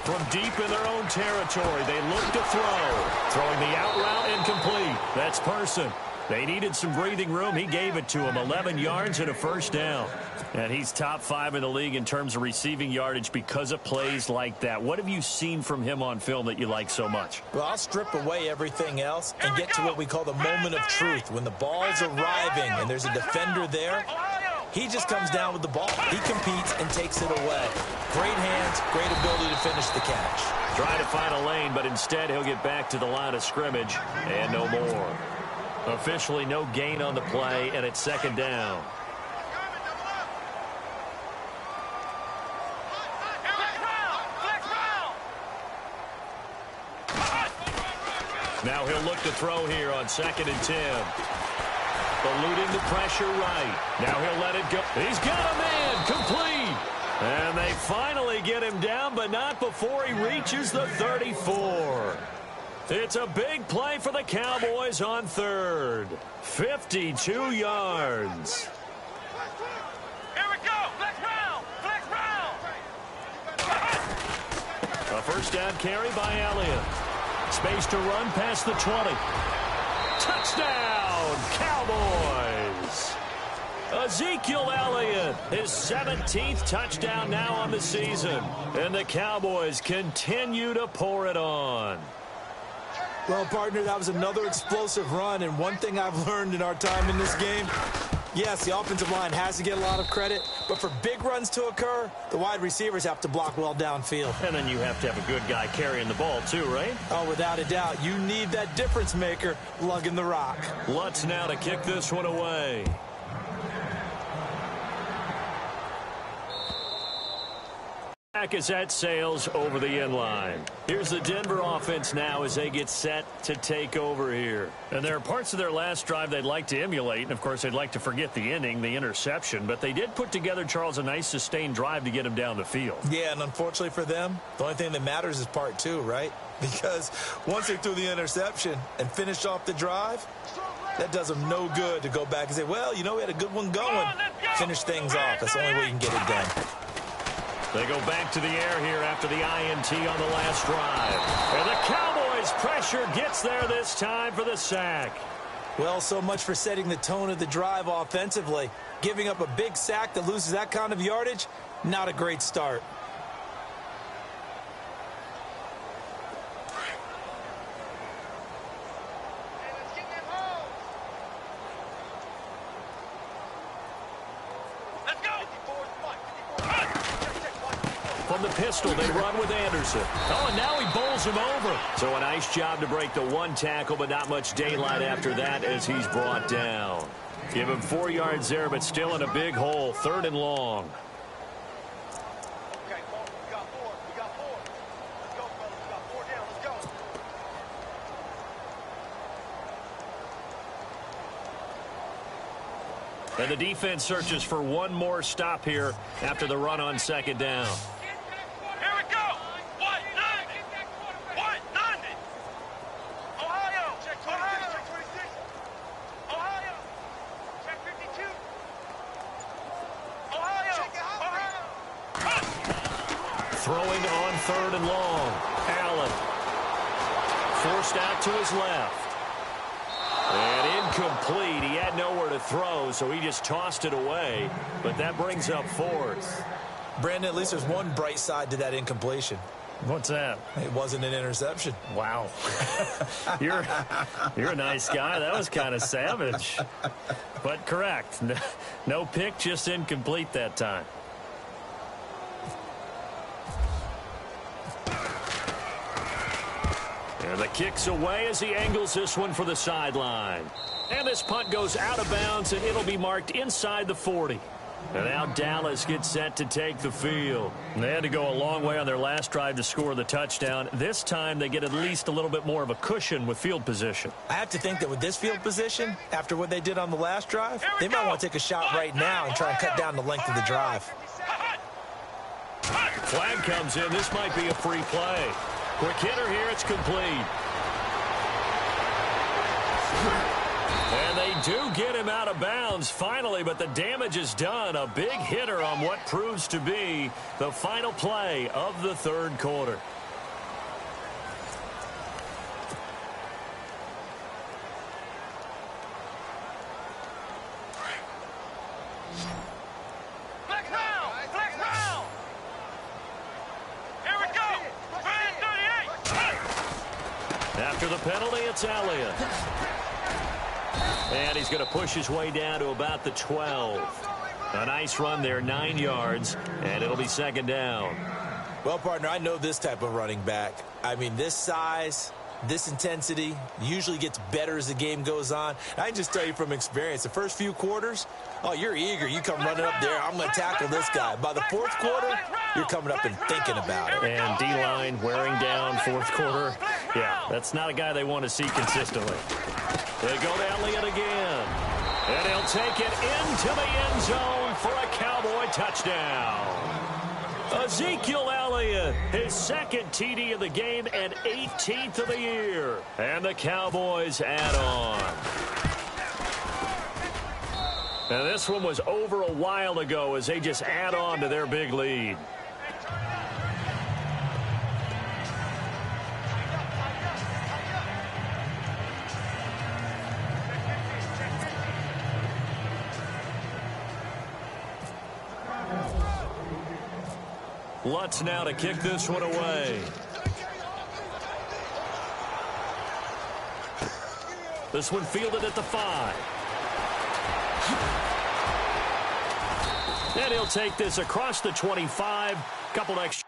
From deep in their own territory, they look to throw. Throwing the out route incomplete. That's Person. They needed some breathing room. He gave it to him. 11 yards and a first down. And he's top 5 in the league in terms of receiving yardage because of plays like that. What have you seen from him on film that you like so much? Well, I'll strip away everything else and get to what we call the moment of truth. When the ball's arriving and there's a defender there, he just comes down with the ball. He competes and takes it away. Great hands, great ability to finish the catch. Try to find a lane, but instead he'll get back to the line of scrimmage and no more. Officially no gain on the play, and it's second down. Now he'll look to throw here on 2nd and 10. Eluding the pressure right. Now he'll let it go. He's got a man. Complete. And they finally get him down, but not before he reaches the 34. It's a big play for the Cowboys on 3rd. 52 yards. Here we go. Flex round. Flex round. A first down carry by Elliott. Space to run past the 20. Touchdown, Cowboys. Ezekiel Elliott, his 17th touchdown now on the season. And the Cowboys continue to pour it on. Well, partner, that was another explosive run, and one thing I've learned in our time in this game, yes, the offensive line has to get a lot of credit, but for big runs to occur, the wide receivers have to block well downfield. And then you have to have a good guy carrying the ball too, right? Oh, without a doubt. You need that difference maker lugging the rock. Lutz now to kick this one away. Back as that sails over the end line. Here's the Denver offense now as they get set to take over here. And there are parts of their last drive they'd like to emulate. And, of course, they'd like to forget the inning, the interception. But they did put together, Charles, a nice sustained drive to get him down the field. Yeah, and unfortunately for them, the only thing that matters is part 2, right? Because once they threw the interception and finished off the drive, that does them no good to go back and say, well, you know, we had a good one going. Finish things off. That's the only way you can get it done. They go back to the air here after the INT on the last drive. And the Cowboys his pressure gets there this time for the sack. Well, so much for setting the tone of the drive offensively. Giving up a big sack that loses that kind of yardage, not a great start. From the pistol, they run with Anderson. Oh, and now he bowls him over. So a nice job to break the one tackle, but not much daylight after that as he's brought down. Give him 4 yards there, but still in a big hole. 3rd and long. Okay, we got 4. We got 4. Let's go, fellas. We got 4 down. Let's go. And the defense searches for one more stop here after the run on 2nd down. Here we go. 190. 190. Ohio. Check 26. Ohio. Check 26. Ohio. Check 52. Ohio. Check Ohio. Throwing on 3rd and long. Allen. Forced out to his left. And incomplete. He had nowhere to throw, so he just tossed it away. But that brings up 4th. Brandon, at least there's one bright side to that incompletion. What's that? It wasn't an interception. Wow. You're a nice guy. That was kind of savage. But correct. No pick, just incomplete that time. And the kick's away as he angles this one for the sideline. And this punt goes out of bounds, and it'll be marked inside the 40. And now Dallas gets set to take the field. They had to go a long way on their last drive to score the touchdown. This time they get at least a little bit more of a cushion with field position. I have to think that with this field position, after what they did on the last drive, they might want to take a shot right now and try and cut down the length of the drive. Flag comes in. This might be a free play. Quick hitter here. It's complete. And they do get him out of bounds finally, but the damage is done. A big hitter on what proves to be the final play of the 3rd quarter. Flex round. Flex round. Here we go. 38. After the penalty, it's Elliott. And he's going to push his way down to about the 12. A nice run there, 9 yards, and it'll be 2nd down. Well, partner, I know this type of running back. I mean, this size, this intensity usually gets better as the game goes on. I can just tell you from experience, the first few quarters, oh, you're eager. You come running up there, I'm going to tackle this guy. By the 4th quarter, you're coming up and thinking about it. And D-line wearing down 4th quarter. Yeah, that's not a guy they want to see consistently. They go to Elliott again. And he'll take it into the end zone for a Cowboy touchdown. Ezekiel Elliott, his 2nd TD of the game and 18th of the year. And the Cowboys add on. And this one was over a while ago as they just add on to their big lead. Lutz now to kick this one away. This one fielded at the 5. And he'll take this across the 25. Couple extra.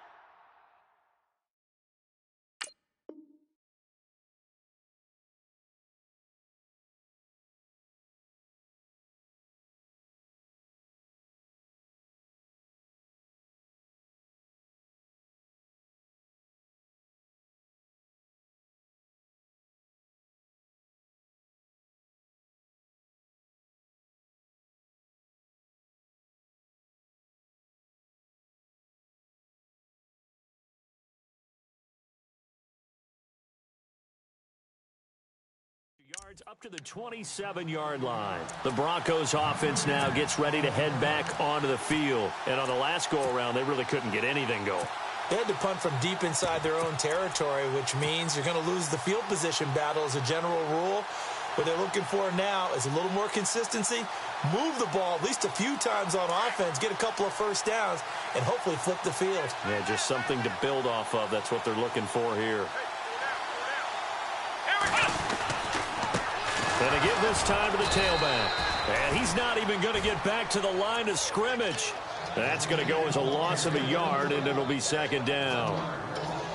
Yards up to the 27-yard line. The Broncos offense now gets ready to head back onto the field. And on the last go-around, they really couldn't get anything going. They had to punt from deep inside their own territory, which means you're going to lose the field position battle as a general rule. What they're looking for now is a little more consistency, move the ball at least a few times on offense, get a couple of first downs, and hopefully flip the field. Yeah, just something to build off of. That's what they're looking for here. And they give this time to the tailback. And he's not even going to get back to the line of scrimmage. That's going to go as a loss of a yard, and it'll be second down.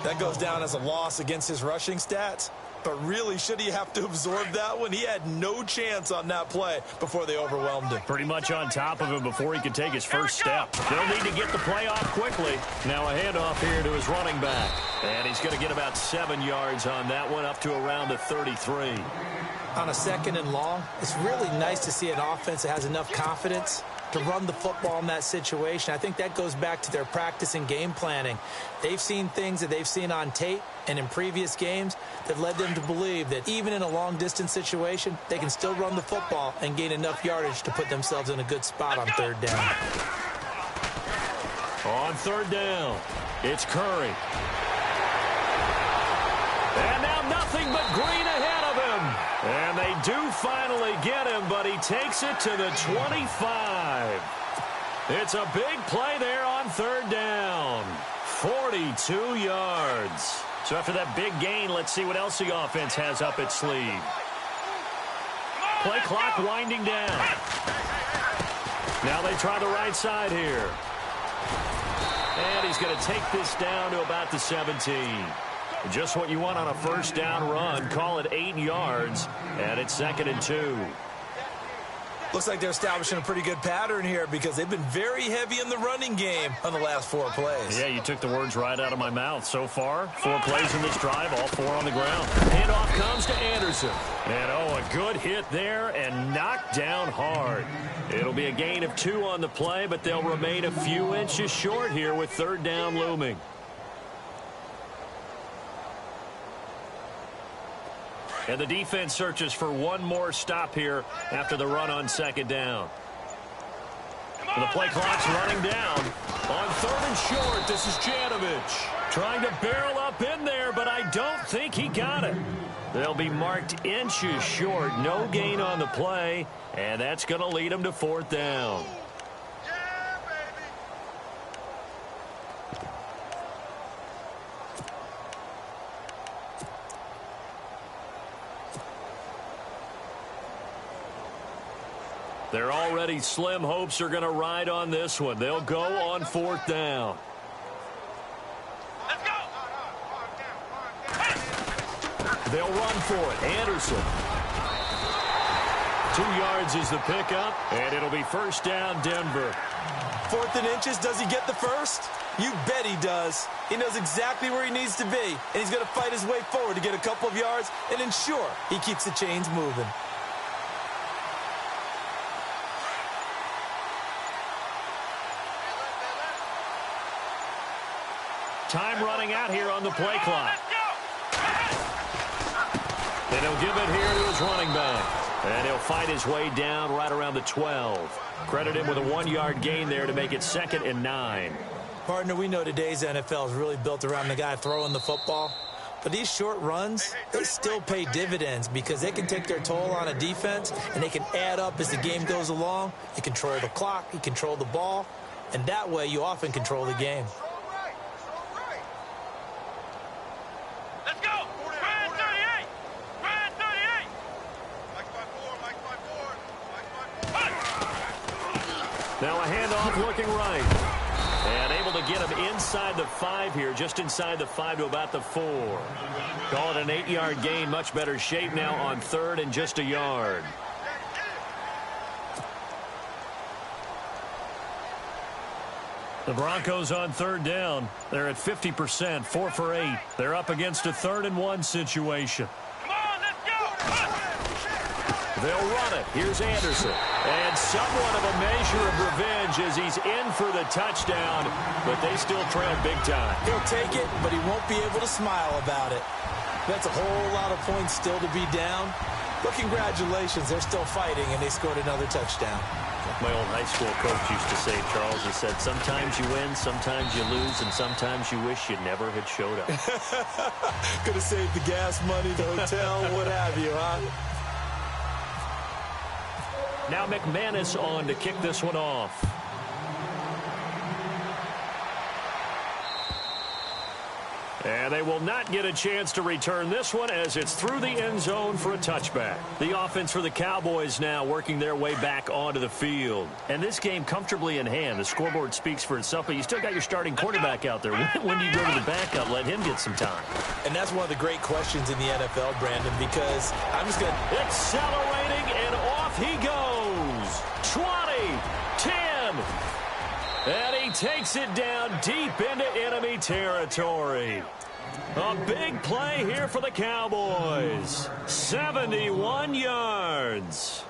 That goes down as a loss against his rushing stats. But really, should he have to absorb that one? He had no chance on that play before they overwhelmed him. Pretty much on top of him before he could take his first step. They'll need to get the play off quickly. Now a handoff here to his running back. And he's going to get about 7 yards on that one, up to around the 33. On a second and long, it's really nice to see an offense that has enough confidence to run the football in that situation. I think that goes back to their practice and game planning. They've seen things that they've seen on tape and in previous games that led them to believe that even in a long-distance situation, they can still run the football and gain enough yardage to put themselves in a good spot on third down. On third down, it's Curry. And now nothing but green ahead of him. And they do finally get him, but he takes it to the 25. It's a big play there on third down. 42 yards. So after that big gain, let's see what else the offense has up its sleeve. Play clock winding down. Now they try the right side here. And he's going to take this down to about the 17. Just what you want on a first down run. Call it 8 yards, and it's 2nd and 2. Looks like they're establishing a pretty good pattern here because they've been very heavy in the running game on the last 4 plays. Yeah, you took the words right out of my mouth. So far, 4 plays in this drive, all 4 on the ground. Handoff comes to Anderson. And, a good hit there and knocked down hard. It'll be a gain of 2 on the play, but they'll remain a few inches short here with third down looming. And the defense searches for one more stop here after the run on second down. And the play clock's running down. On third and short, this is Janovich. Trying to barrel up in there, but I don't think he got it. They'll be marked inches short. No gain on the play, and that's going to lead them to fourth down. Their already slim hopes are going to ride on this one. They'll go on fourth down. Let's go. They'll run for it. Anderson. 2 yards is the pickup, and it'll be first down, Denver. 4th and inches, does he get the first? You bet he does. He knows exactly where he needs to be, and he's going to fight his way forward to get a couple of yards and ensure he keeps the chains moving. Time running out here on the play clock. And he'll give it here to his running back. And he'll fight his way down right around the 12. Credit him with a 1-yard gain there to make it 2nd and 9. Partner, we know today's NFL is really built around the guy throwing the football. But these short runs, they still pay dividends because they can take their toll on a defense and they can add up as the game goes along. You control the clock, you control the ball, and that way you often control the game. Let's go. Grand 38. Grand 38. Now a handoff looking right. And able to get him inside the 5 here, just inside the 5 to about the 4. Call it an 8-yard gain, much better shape now on third and just a yard. The Broncos on third down. They're at 50%, 4 for 8. They're up against a 3rd and 1 situation. Come on, let's go. They'll run it. Here's Anderson. And somewhat of a measure of revenge as he's in for the touchdown, but they still trail big time. He'll take it, but he won't be able to smile about it. That's a whole lot of points still to be down. But congratulations, they're still fighting, and they scored another touchdown. My old high school coach used to say, Charles, he said, sometimes you win, sometimes you lose, and sometimes you wish you never had showed up. Could have saved the gas money, the hotel, what have you, huh? Now McManus on to kick this one off. And they will not get a chance to return this one as it's through the end zone for a touchback. The offense for the Cowboys now working their way back onto the field. And this game comfortably in hand. The scoreboard speaks for itself, but you still got your starting quarterback out there. When do you go to the backup, let him get some time? And that's one of the great questions in the NFL, Brandon, because I'm just going to... Accelerating, and off he goes. 20, 10. And he takes it down deep into enemy territory. A big play here for the Cowboys. 71 yards.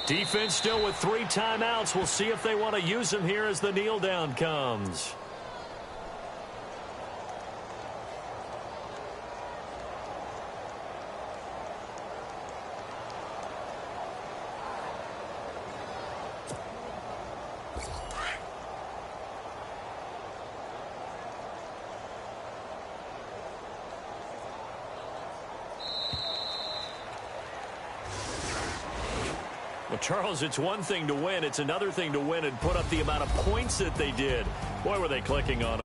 Defense still with 3 timeouts. We'll see if they want to use them here as the kneel down comes. Well, Charles, it's one thing to win. It's another thing to win and put up the amount of points that they did. Boy, were they clicking on them.